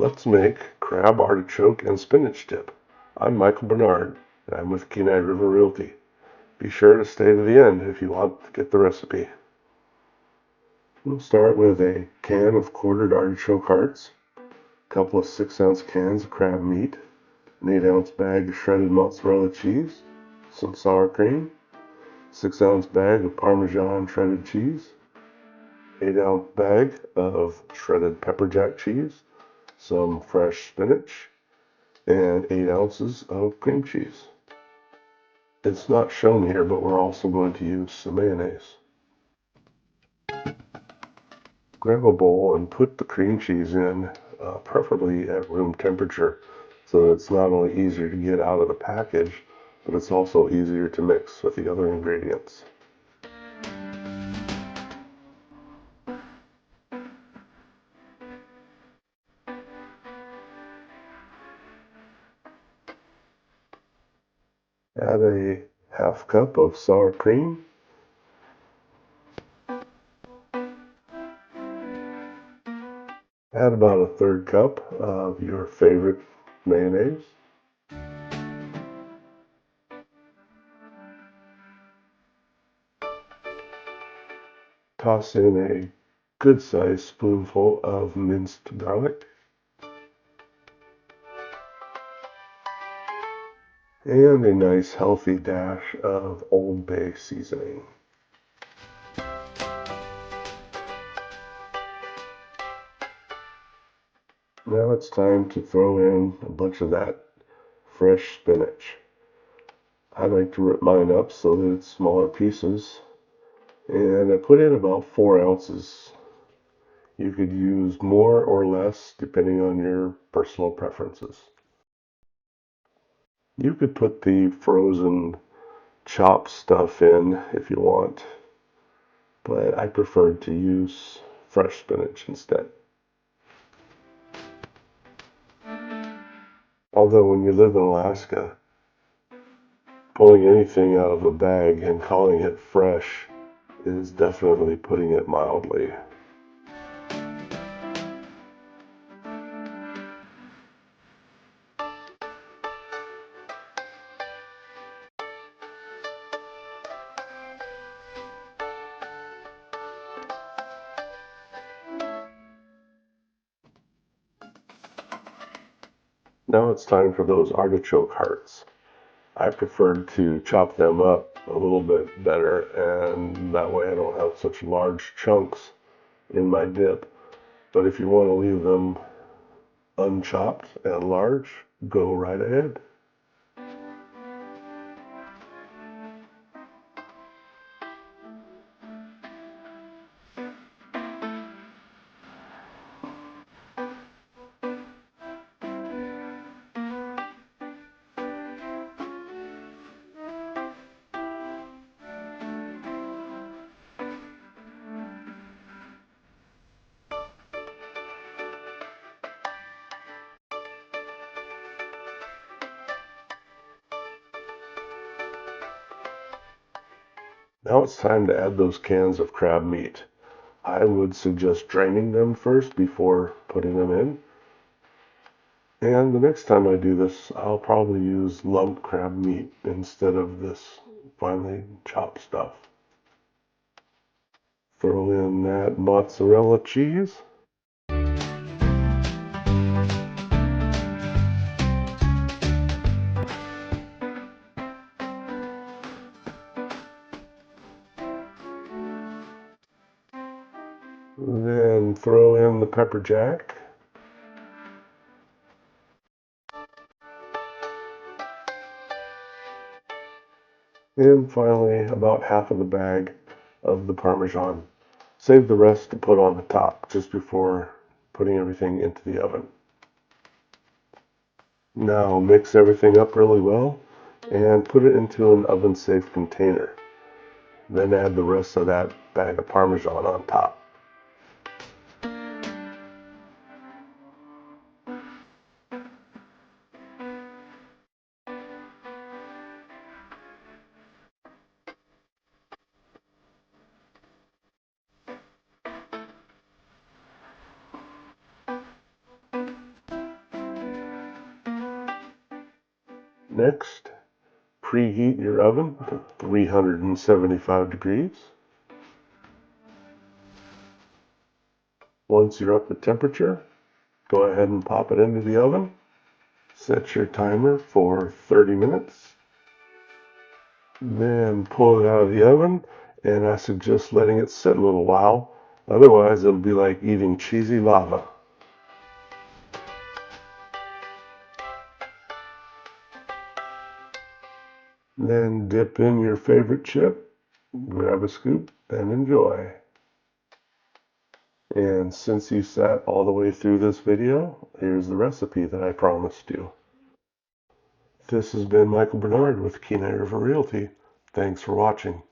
Let's make crab artichoke and spinach dip. I'm Michael Bernard, and I'm with Kenai River Realty. Be sure to stay to the end if you want to get the recipe. We'll start with a can of quartered artichoke hearts, a couple of 6-ounce cans of crab meat, an 8-ounce bag of shredded mozzarella cheese, some sour cream, 6-ounce bag of Parmesan shredded cheese, 8-ounce bag of shredded pepper jack cheese, some fresh spinach, and 8 ounces of cream cheese. It's not shown here, but we're also going to use some mayonnaise. Grab a bowl and put the cream cheese in, preferably at room temperature, so that it's not only easier to get out of the package, but it's also easier to mix with the other ingredients. Add a half cup of sour cream, add about a 1/3 cup of your favorite mayonnaise, toss in a good-sized spoonful of minced garlic, and a nice healthy dash of Old Bay seasoning. Now it's time to throw in a bunch of that fresh spinach. I like to rip mine up so that it's smaller pieces, and I put in about 4 ounces. You could use more or less depending on your personal preferences. You could put the frozen chopped stuff in if you want, but I prefer to use fresh spinach instead. Although when you live in Alaska, pulling anything out of a bag and calling it fresh is definitely putting it mildly. Now it's time for those artichoke hearts. I prefer to chop them up a little bit better, and that way I don't have such large chunks in my dip. But if you want to leave them unchopped and large, go right ahead. Now it's time to add those cans of crab meat. I would suggest draining them first before putting them in. And the next time I do this, I'll probably use lumped crab meat instead of this finely chopped stuff. Throw in that mozzarella cheese. Then throw in the pepper jack. And finally, about half of the bag of the Parmesan. Save the rest to put on the top just before putting everything into the oven. Now mix everything up really well and put it into an oven-safe container. Then add the rest of that bag of Parmesan on top. Next, preheat your oven to 375 degrees. Once you're up at temperature, go ahead and pop it into the oven. Set your timer for 30 minutes. Then pull it out of the oven, and I suggest letting it sit a little while. Otherwise, it'll be like eating cheesy lava. Then dip in your favorite chip, grab a scoop, and enjoy. And since you sat all the way through this video, here's the recipe that I promised you. This has been Michael Bernard with Kenai River Realty. Thanks for watching.